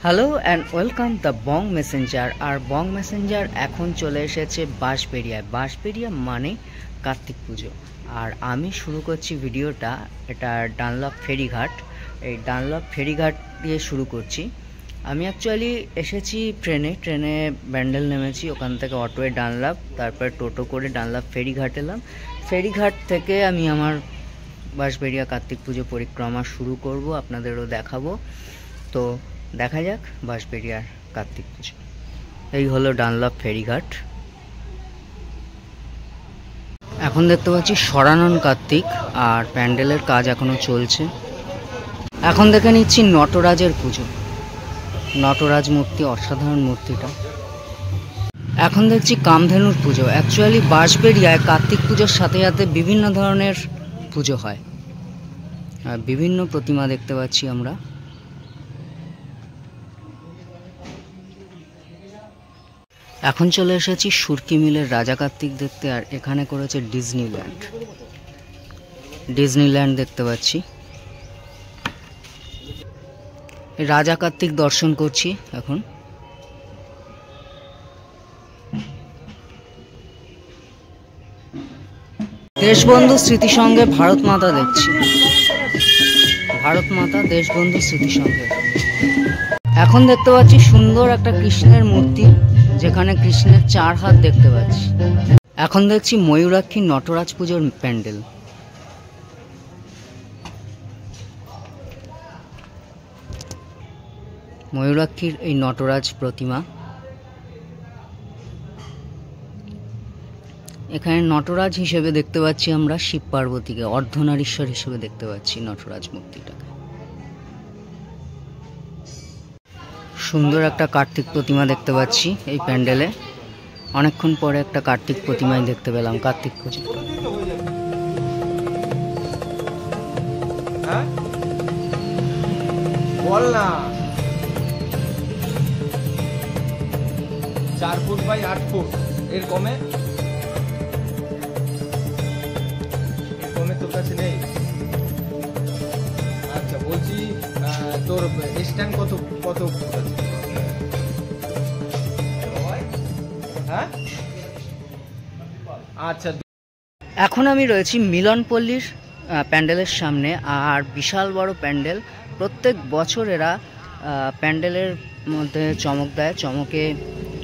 Hello and welcome the Bong Messenger. আর Bong Messenger এখন চলে এসেছে বাঁশবেড়িয়ায়। বাঁশবেড়িয়া মানে কার্তিক পুজো। আর আমি শুরু করছি ভিডিওটা, এটা ডানলপ ফেরিঘাট। এই ডানলপ ফেরিঘাট দিয়ে শুরু করছি। আমি অ্যাকচুয়ালি এসেছি ট্রেনে ব্যান্ডেল নেমেছি, ওখান থেকে অটোয়ে ডানলপ, তারপরে টোটো করে ডানলপ ফেরিঘাট এলাম। ফেরিঘাট থেকে আমি আমার বাঁশবেড়িয়া কার্তিক পুজো পরিক্রমা শুরু করব, আপনাদেরও দেখাবো। তো দেখা যাক বাঁশবেড়িয়ার কার্তিক পুজো। এই হলো ডানলপ ফেরিঘাট। এখন দেখতে পাচ্ছি সরানন কার্তিক, আর প্যান্ডেলের কাজ এখনো চলছে। এখন দেখে নিচ্ছি নটরাজের পুজো। নটরাজ মূর্তি, অসাধারণ মূর্তিটা। এখন দেখছি কামধেনুর পুজো। অ্যাকচুয়ালি বাঁশবেড়িয়ায় কার্তিক পুজোর সাথে সাথে বিভিন্ন ধরনের পুজো হয়, আর বিভিন্ন প্রতিমা দেখতে পাচ্ছি আমরা। এখন চলে এসেছি সুরকি মিলের রাজা কার্তিক দেখতে, আর এখানে করেছে ডিজনিল্যান্ড দেখতে পাচ্ছি। রাজা কার্তিক দর্শন করছি এখন। দেশবন্ধু স্মৃতিসংঘে ভারত মাতা দেখছি, ভারত মাতা দেশবন্ধু স্মৃতিসংঘে। এখন দেখতে পাচ্ছি সুন্দর একটা কৃষ্ণের মূর্তি, যেখানে কৃষ্ণের 4 হাত দেখতে পাচ্ছি। এখন দেখছি ময়ূরাক্ষী নটরাজ পুজোর প্যান্ডেল। ময়ূরাক্ষীর এই নটরাজ প্রতিমা। এখানে নটরাজ হিসেবে দেখতে পাচ্ছি আমরা শিব পার্বতীকে, অর্ধনারীশ্বর হিসেবে দেখতে পাচ্ছি নটরাজ মূর্তিটাকে। সুন্দর একটা কার্তিক প্রতিমা দেখতে পাচ্ছি এই প্যান্ডেলে। অনেকক্ষণ পরে একটা কার্তিক প্রতিমাই দেখতে পেলাম কার্তিক পুজো। বল না 4 ফুট বাই 8 ফুট এর কমে তোর কাছে নেই? আচ্ছা বলছি, তোর স্ট্যান্ড কত ফুট আছে? হ্যাঁ আচ্ছা। এখন আমি রয়েছি মিলনপল্লীর প্যান্ডেলের সামনে, আর বিশাল বড় প্যান্ডেল। প্রত্যেক বছর এরা প্যান্ডেলের মধ্যে চমক দেয়, চমকে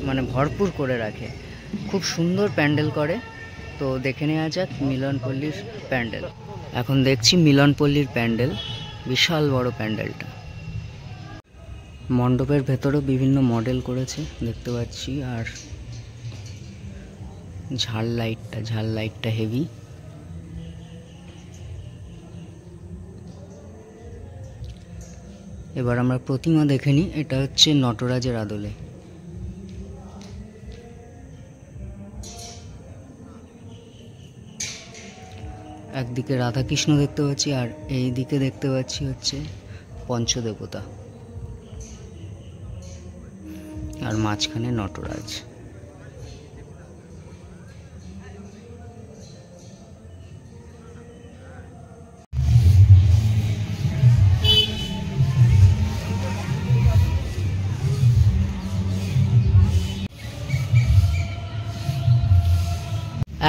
মানে ভরপুর করে রাখে। খুব সুন্দর প্যান্ডেল করে। তো দেখে নেওয়া যাক মিলনপল্লীর প্যান্ডেল। এখন দেখছি মিলনপল্লীর প্যান্ডেল, বিশাল বড় প্যান্ডেলটা। মণ্ডপের ভেতরেও বিভিন্ন মডেল করেছে দেখতে পাচ্ছি। আর ঝাল লাইটটা হেভি। এবার আমরা প্রতিমা দেখে নিই। এটা হচ্ছে নটরাজের আদলে। একদিকে রাধাকৃষ্ণ দেখতে পাচ্ছি, আর এই দিকে দেখতে পাচ্ছি হচ্ছে পঞ্চদেবতা, আর মাঝখানে নটরাজ।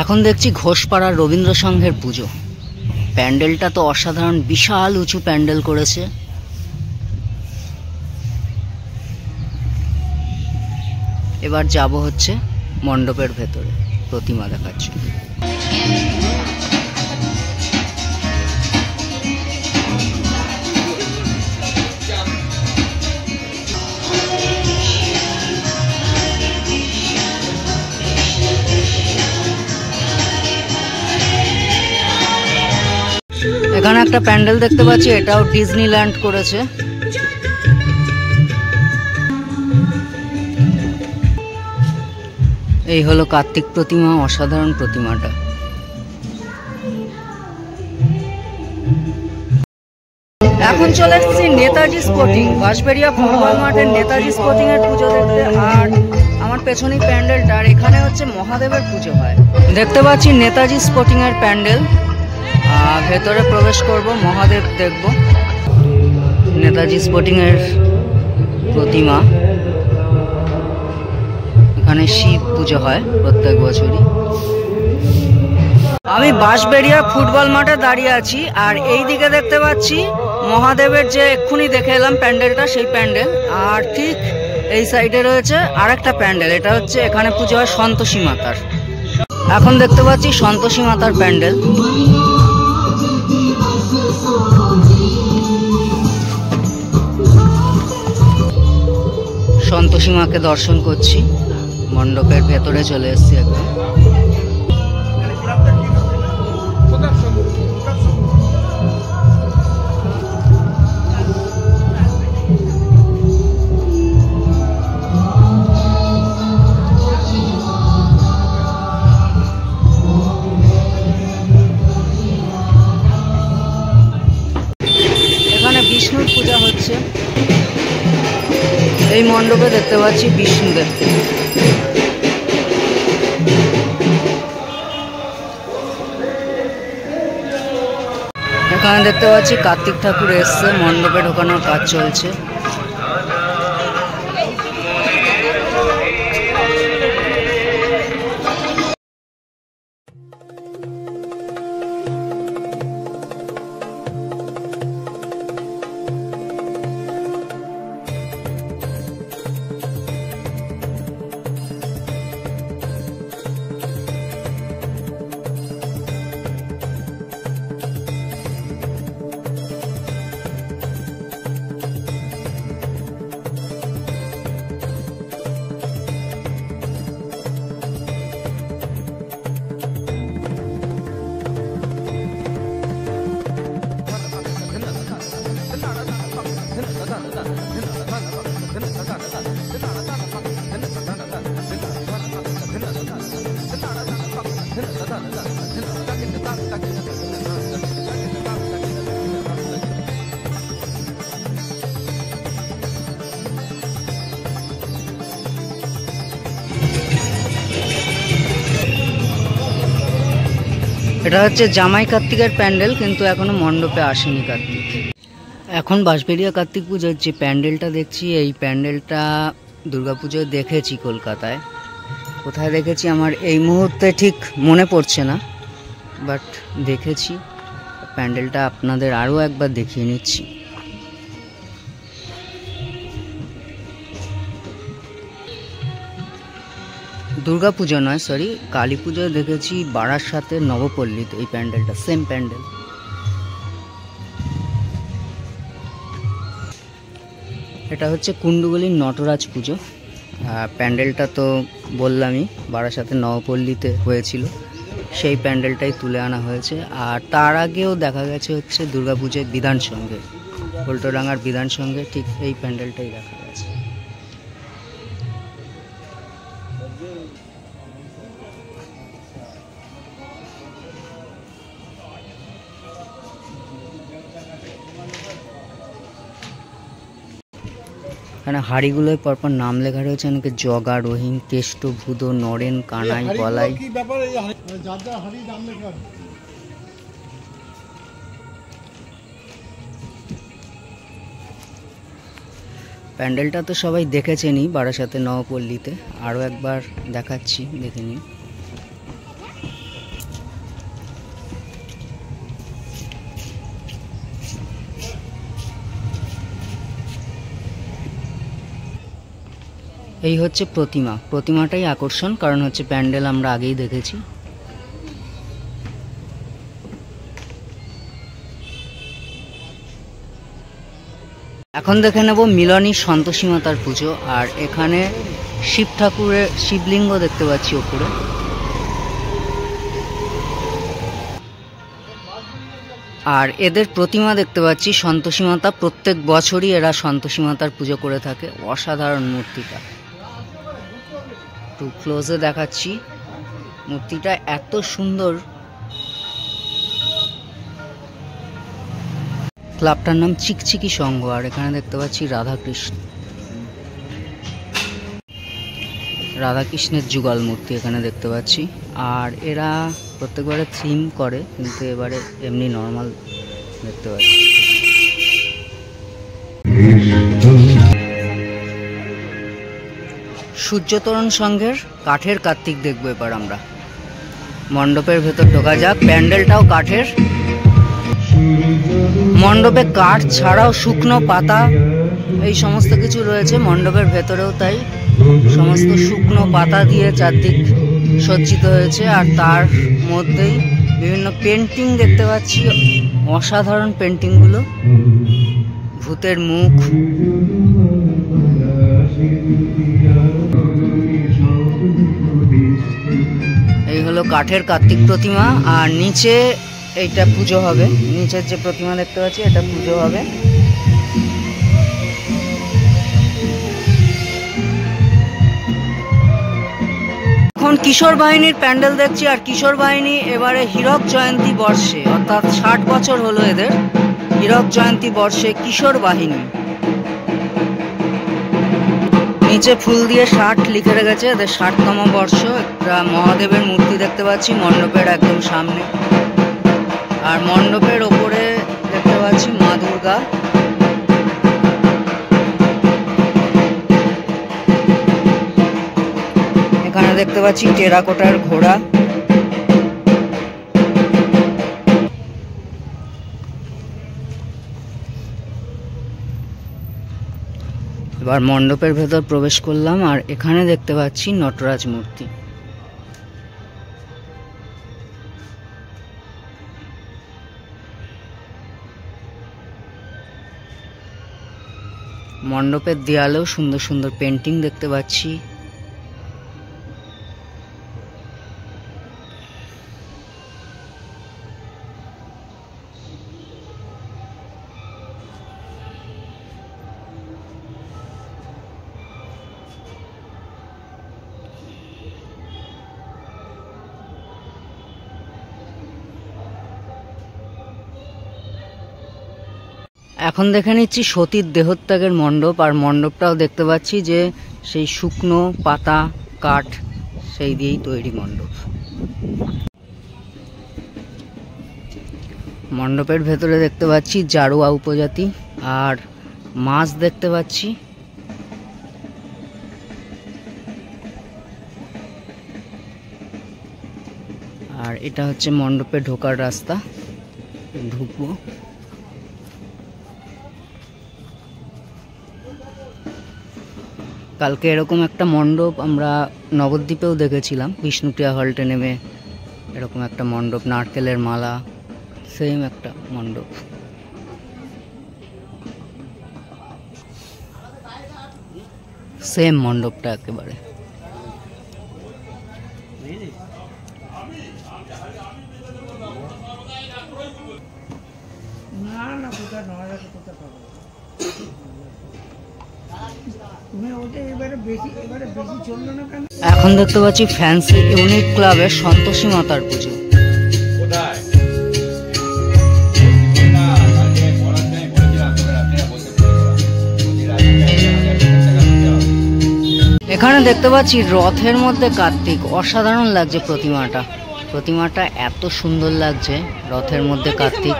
এখন দেখছি ঘোষপাড়ার রবীন্দ্র সংঘের পুজো। প্যান্ডেলটা তো অসাধারণ, বিশাল উঁচু প্যান্ডেল করেছে। এবার যাব হচ্ছে মণ্ডপের ভেতরে প্রতিমা দেখার জন্য। এখানে একটা প্যান্ডেল দেখতে পাচ্ছি, এটাও ডিজনিল্যান্ড করেছে। এই হলো কার্তিক প্রতিমা, অসাধারণ প্রতিমাটা। এখন চলে এসেছি নেতাজি স্পোর্টিং, বাঁশবেড়িয়া ফুটবল মাঠের নেতাজি স্পোর্টিং এর পুজো দেখতে। আর আমার পেছনেই প্যান্ডেলটা, আর এখানে হচ্ছে মহাদেবের পুজো হয়। দেখতে পাচ্ছি নেতাজি স্পোর্টিং এর প্যান্ডেল। ভেতরে প্রবেশ করব, মহাদেব দেখব। নেতাজি স্পোর্টিং এর প্রতিমা, এখানে শিব পুজো হয় প্রত্যেক বছরই। আমি বাঁশবেড়িয়া ফুটবল মাঠে দাঁড়িয়ে আছি, আর এই দিকে দেখতে পাচ্ছি মহাদেবের যে এক্ষুনি দেখে এলাম প্যান্ডেলটা, সেই প্যান্ডেল। আর ঠিক এই সাইডে রয়েছে আরেকটা প্যান্ডেল, এটা হচ্ছে এখানে পুজো হয় সন্তোষী মাতার। এখন দেখতে পাচ্ছি সন্তোষী মাতার প্যান্ডেল। সন্তোষী মাকে দর্শন করছি, মণ্ডপের ভেতরে চলে এসেছি একদম। এখানে বিষ্ণুর পূজা হচ্ছে, এই মণ্ডপে দেখতে পাচ্ছি বিষ্ণুদেব। এখানে দেখতে পাচ্ছি কার্তিক ঠাকুর এসছে, মণ্ডপে ঢোকানোর কাজ চলছে। এটা হচ্ছে জামাই কার্তিকের প্যান্ডেল, কিন্তু এখনো মণ্ডপে আসেনি কার্তিক। এখন বাঁশবেড়িয়া কার্তিক পুজোর যে প্যান্ডেলটা দেখছি, এই প্যান্ডেলটা দুর্গাপুজোয় দেখেছি কলকাতায়। কোথায় দেখেছি আমার এই মুহূর্তে ঠিক মনে পড়ছে না, বাট দেখেছি। প্যান্ডেলটা আপনাদের আরও একবার দেখিয়ে নিচ্ছি। দুর্গাপুজো নয়, সরি, কালী পুজোয় দেখেছি বারাসাতে নবপল্লীতে এই প্যান্ডেলটা, সেম প্যান্ডেল। এটা হচ্ছে কুণ্ডুগলির নটরাজ পুজো। প্যান্ডেলটা তো বললামই বারাসাতে নবপল্লীতে হয়েছিল, সেই প্যান্ডেলটাই তুলে আনা হয়েছে। আর তার আগেও দেখা গেছে হচ্ছে দুর্গাপুজোয় বিধান সঙ্গে, উল্টোডাঙ্গার বিধান সঙ্গে ঠিক এই প্যান্ডেলটাই দেখা গেছে। এখানে হাড়িগুলোয় পরপর নাম লেখা রয়েছে, অনেকে জগা, রহিম, কেষ্ট, ভুদ, নরেন, কানাই, বলাই। প্যান্ডেলটা তো সবাই দেখেছেনই বারাসাতে নবপল্লীতে, আরও একবার দেখাচ্ছি, দেখে নিন। এই হচ্ছে প্রতিমা, প্রতিমাটাই আকর্ষণ, কারণ হচ্ছে প্যান্ডেল আমরা আগেই দেখেছি। এখন দেখে নেব মিলনী সন্তোষী মাতার পুজো। আর এখানে শিব ঠাকুরের শিবলিঙ্গ দেখতে পাচ্ছি ওপরে। আর এদের প্রতিমা দেখতে পাচ্ছি সন্তোষী মাতা, প্রত্যেক বছরই এরা সন্তোষী মাতার পুজো করে থাকে। অসাধারণ মূর্তিটা, একটু ক্লোজে দেখাচ্ছি, মূর্তিটা এত সুন্দর। ক্লাবটার নাম চিকচিকি সংঘ। আর এখানে দেখতে পাচ্ছি রাধাকৃষ্ণের যুগল মূর্তি এখানে দেখতে পাচ্ছি। আর এরা প্রত্যেকবারে থিম করে, কিন্তু এবারে এমনি নর্মাল দেখতে পাচ্ছি। সূর্যতরণ সংঘের কাঠের কার্তিক দেখবো এবার আমরা। মণ্ডপের ভেতর ঢোকা যাক। প্যান্ডেলটাও কাঠের। মণ্ডপে কাঠ ছাড়াও শুকনো পাতা এই সমস্ত কিছু রয়েছে, মণ্ডপের ভেতরেও তাই। সমস্ত শুকনো পাতা দিয়ে চারদিক সজ্জিত হয়েছে, আর তার মধ্যেই বিভিন্ন পেন্টিং দেখতে পাচ্ছি। অসাধারণ পেন্টিংগুলো, ভূতের মুখ। এই হলো কাঠের কার্তিক প্রতিমা, আর নিচে এইটা পুজো হবে। নিচের যে প্রতিমা দেখতে পাচ্ছি এটা পুজো হবে। এখন কিশোর বাহিনীর প্যান্ডেল দেখছি, আর কিশোর বাহিনী এবারে হীরক জয়ন্তী বর্ষে, অর্থাৎ 60 বছর হলো এদের। হীরক জয়ন্তী বর্ষে কিশোর বাহিনী। নিচে ফুল দিয়ে 60 লিখে রেখেছে, এদের 60তম বর্ষ। একটা মহাদেবের মূর্তি দেখতে পাচ্ছি মণ্ডপের একদম সামনে, আর মণ্ডপের ওপরে দেখতে পাচ্ছি মা দুর্গা। এখানে দেখতে পাচ্ছি টেরাকোটার ঘোড়া। এবার মণ্ডপের ভেতর প্রবেশ করলাম, আর এখানে দেখতে পাচ্ছি নটরাজ মূর্তি। মণ্ডপের দেয়ালেও সুন্দর সুন্দর পেন্টিং দেখতে পাচ্ছি। এখন দেখে নিচ্ছি সতীর দেহত্যাগের মণ্ডপ, আর মণ্ডপটাও দেখতে পাচ্ছি যে সেই শুকনো পাতা কাঠ সেই দিয়েই তৈরি মণ্ডপ। মণ্ডপের ভেতরে দেখতে পাচ্ছি জারোয়া উপজাতি, আর মাছ দেখতে পাচ্ছি। আর এটা হচ্ছে মণ্ডপে ঢোকার রাস্তা, ঢুকবো। কালকে এরকম একটা মণ্ডপ আমরা নবদ্বীপেও দেখেছিলাম, বিষ্ণুপ্রিয়া হল্টে নেমে এরকম একটা মণ্ডপ, নারকেলের মালা, সেম একটা মণ্ডপ। সেম মণ্ডপটা একেবারে। এখন দেখতে পাচ্ছি ফ্যান্সি ইউনিট ক্লাবের সন্তোষী মাতার পুজো। এখানে দেখতে পাচ্ছি রথের মধ্যে কার্তিক। অসাধারণ লাগছে প্রতিমাটা এত সুন্দর লাগছে। রথের মধ্যে কার্তিক।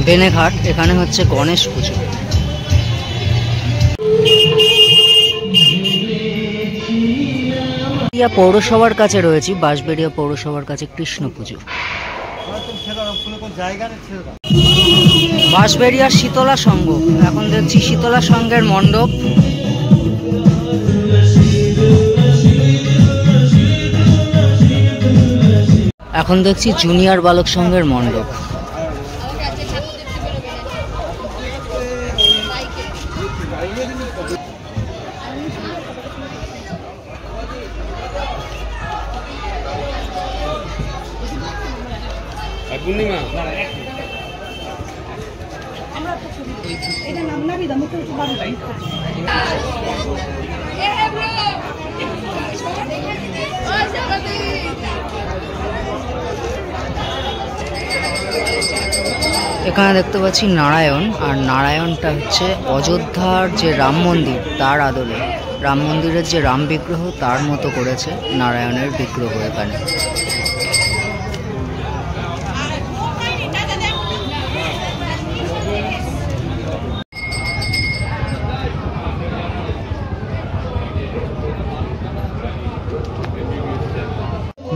বেনেঘাট, এখানে হচ্ছে গণেশ পুজো। পৌরসভার কাছে রয়েছি, বাঁশবেড়িয়া পৌরসভার কাছে কৃষ্ণ পুজো। বাঁশবেড়িয়া শীতলা সংঘ, এখন দেখছি শীতলা সংঘের মণ্ডপ। এখন দেখছি জুনিয়র বালক সংঘের মণ্ডপ। এখানে দেখতে পাচ্ছি নারায়ণ, আর নারায়ণটা হচ্ছে অযোধ্যার যে রাম মন্দির তার আদলে, রাম মন্দিরের যে রাম বিগ্রহ তার মতো করেছে নারায়ণের বিগ্রহ এখানে।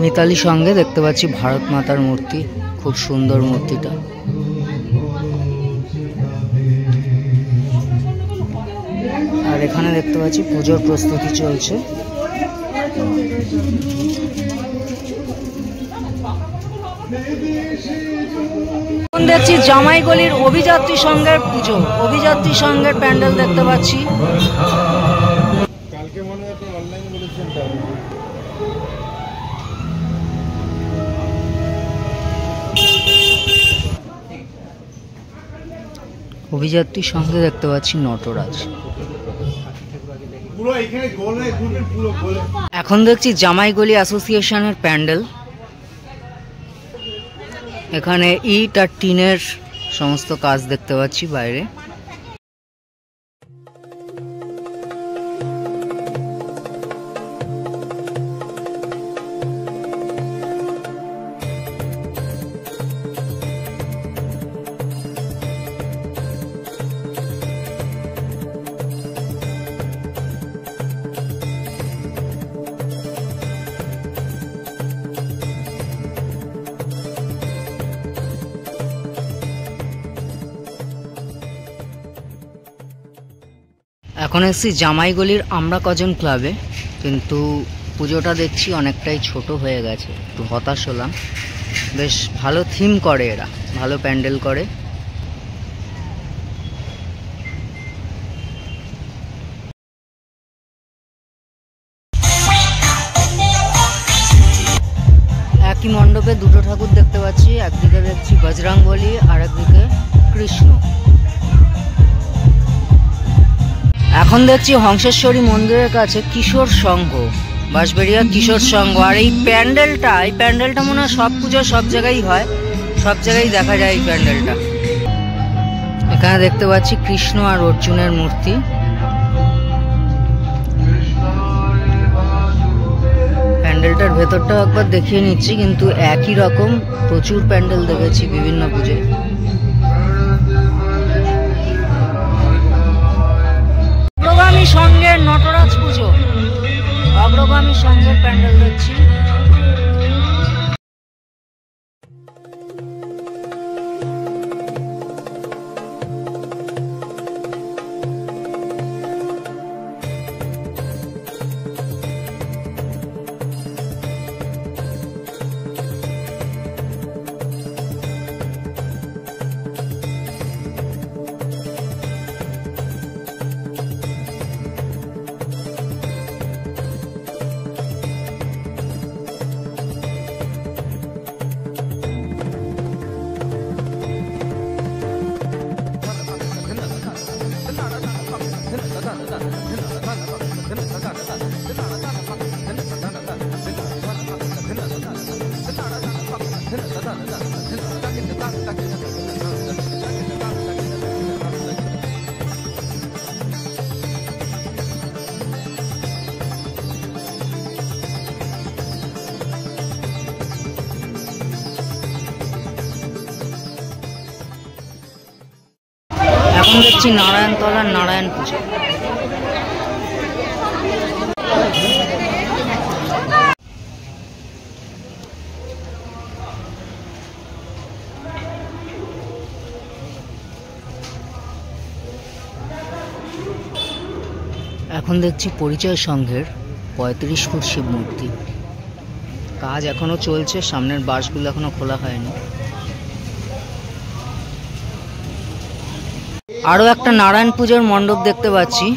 মিতালি সঙ্গে দেখতে পাচ্ছি ভারত মাতার মূর্তি, খুব সুন্দর মূর্তিটা। আর এখানে দেখতে পাচ্ছি পুজোর প্রস্তুতি চলছে। দেখছি জামাইগলির অভিযাত্রী সংঘের পুজো, অভিযাত্রী সংঘের প্যান্ডেল দেখতে পাচ্ছি। কালকে মনে হয় অনলাইন বলেছেন। অভিযাত্রী সঙ্গে দেখতে পাচ্ছি নটরাজ। এখন দেখছি জামাইগলি অ্যাসোসিয়েশনের প্যান্ডেল। এখানে ইট আর টিনের সমস্ত কাজ দেখতে পাচ্ছি বাইরে। এখন এসেছি জামাইগলির আমরা কজন ক্লাবে, কিন্তু পুজোটা দেখছি অনেকটাই ছোট হয়ে গেছে, একটু হতাশ হলাম। বেশ ভালো থিম করে এরা, ভালো প্যান্ডেল করে। একই মণ্ডপে দুটো ঠাকুর দেখতে পাচ্ছি, একদিকে দেখছি বজরংবলী আর একদিকে কৃষ্ণ। এখন দেখছি হংসেশ্বরী মন্দিরের কাছে কিশোর সংঘ, বাঁশবেড়িয়া কিশোর সংঘ। আর এই প্যান্ডেলটা মনে হয় সব পুজো সব জায়গায় হয়, সব জায়গায় দেখা যায় এই প্যান্ডেলটা। এখানে দেখতে পাচ্ছি কৃষ্ণ আর অর্জুনের মূর্তি। প্যান্ডেলটার ভেতরটাও একবার দেখিয়ে নিচ্ছি, কিন্তু একই রকম প্রচুর প্যান্ডেল দেখেছি বিভিন্ন পুজোয়। অগ্রগামী সংঘের নটরাজ পুজো, অগ্রগামী সংঘের প্যান্ডেল দেখছি। এখন দেখছি নারায়ণতলার নারায়ণ পুজো। এখন দেখছি পরিচয় সংঘের ৩৫ ফুট শিব মূর্তি। কাজ এখনো চলছে, সামনের বাঁশগুলো এখনো খোলা হয়নি। আরো একটা নারায়ণ পুজোর মণ্ডপ দেখতে পাচ্ছি,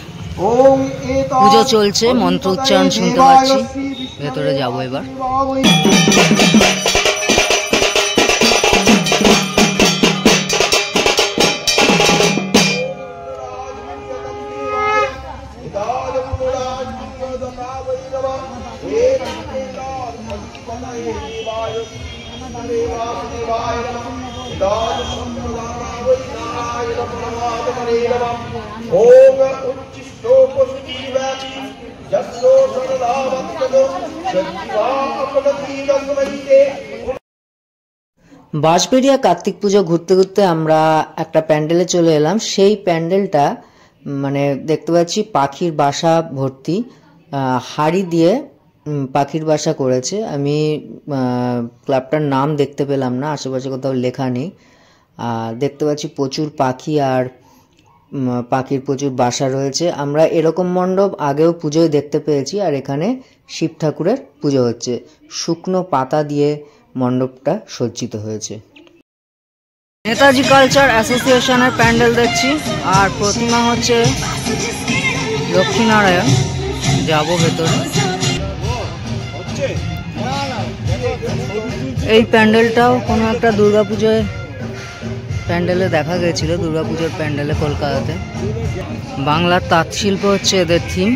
পুজো চলছে, মন্ত্র উচ্চারণ শুনতে পাচ্ছি। ভেতরে যাবো এবার। বাঁশবেড়িয়া কার্তিক পুজো ঘুরতে ঘুরতে আমরা একটা প্যান্ডেলে চলে এলাম। সেই প্যান্ডেলটা মানে দেখতে পাচ্ছি পাখির বাসা ভর্তি, হাড়ি দিয়ে পাখির বাসা করেছে। আমি ক্লাবটার নাম দেখতে পেলাম না, আশেপাশে কোথাও লেখা নেই। দেখতে পাচ্ছি প্রচুর পাখি আর পাখির প্রচুর বাসা রয়েছে। আমরা এরকম মণ্ডপ আগেও পুজোয় দেখতে পেয়েছি। আর এখানে শিব ঠাকুরের পুজো হচ্ছে, শুকনো পাতা দিয়ে মণ্ডপটা সজ্জিত হয়েছে। নেতাজি কালচার অ্যাসোসিয়েশনের প্যান্ডেল দেখছি, আর প্রতিমা হচ্ছে লক্ষ্মীনারায়ণ। যাবো ভেতরে। এই প্যান্ডেলটাও কোনো একটা দুর্গাপুজোয় প্যান্ডেলে দেখা গেছিল, দুর্গাপুজোর প্যান্ডেলে কলকাতাতে। বাংলার তাঁত শিল্প হচ্ছে এদের থিম।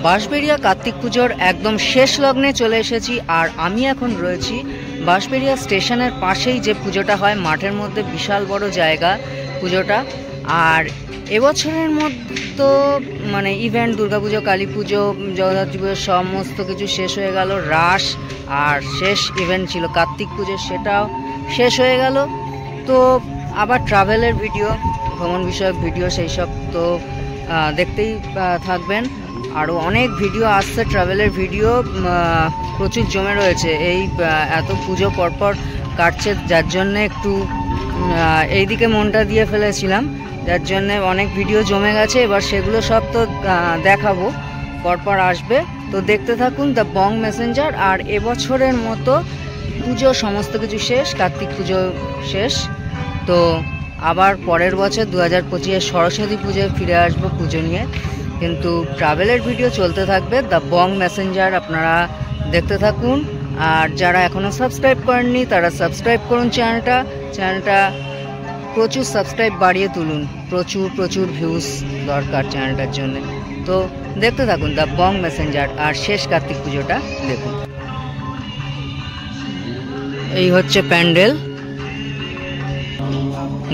বাঁশবেড়িয়া কার্তিক পুজোর একদম শেষ লগ্নে চলে এসেছি। আর আমি এখন রয়েছি বাঁশবেড়িয়া স্টেশনের পাশেই যে পুজোটা হয়, মাঠের মধ্যে বিশাল বড় জায়গা পুজোটা। আর এবছরের মধ্যে তো মানে ইভেন্ট দুর্গাপুজো, কালী পুজো, জগদ্ধাত্রী পুজো সমস্ত কিছু শেষ হয়ে গেল। রাস আর শেষ ইভেন্ট ছিল কার্তিক পুজো, সেটাও শেষ হয়ে গেল। তো আবার ট্রাভেলের ভিডিও, ভ্রমণ বিষয়ক ভিডিও, সেই সব তো দেখতেই থাকবেন। আরও অনেক ভিডিও আসছে, ট্রাভেলের ভিডিও প্রচুর জমে রয়েছে। এই এত পুজো পরপর কাটছে, যার জন্যে একটু এই দিকে মনটা দিয়ে ফেলেছিলাম, যার জন্যে অনেক ভিডিও জমে গেছে। এবার সেগুলো সব তো দেখাবো, পরপর আসবে, তো দেখতে থাকুন দ্য বং মেসেঞ্জার। আর এবছরের মতো পুজো সমস্ত কিছু শেষ, কার্তিক পুজো শেষ। তো আবার পরের বছর 2025 সরস্বতী পুজোয় ফিরে আসবো পুজো নিয়ে, কিন্তু ট্রাভেলের ভিডিও চলতে থাকবে দ্য বং মেসেঞ্জার, আপনারা দেখতে থাকুন। আর যারা এখনও সাবস্ক্রাইব করেননি তারা সাবস্ক্রাইব করুন চ্যানেলটা প্রচুর সাবস্ক্রাইব বাড়িয়ে তুলুন, প্রচুর ভিউজ দরকার চ্যানেলটার জন্য। তো দেখতে থাকুন দ্য বং মেসেঞ্জার আর শেষ কার্তিক পুজোটা দেখুন। এই হচ্ছে প্যান্ডেল,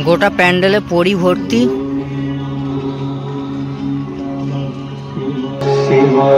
গোটা প্যান্ডেলে পরি ভর্তি। Shiva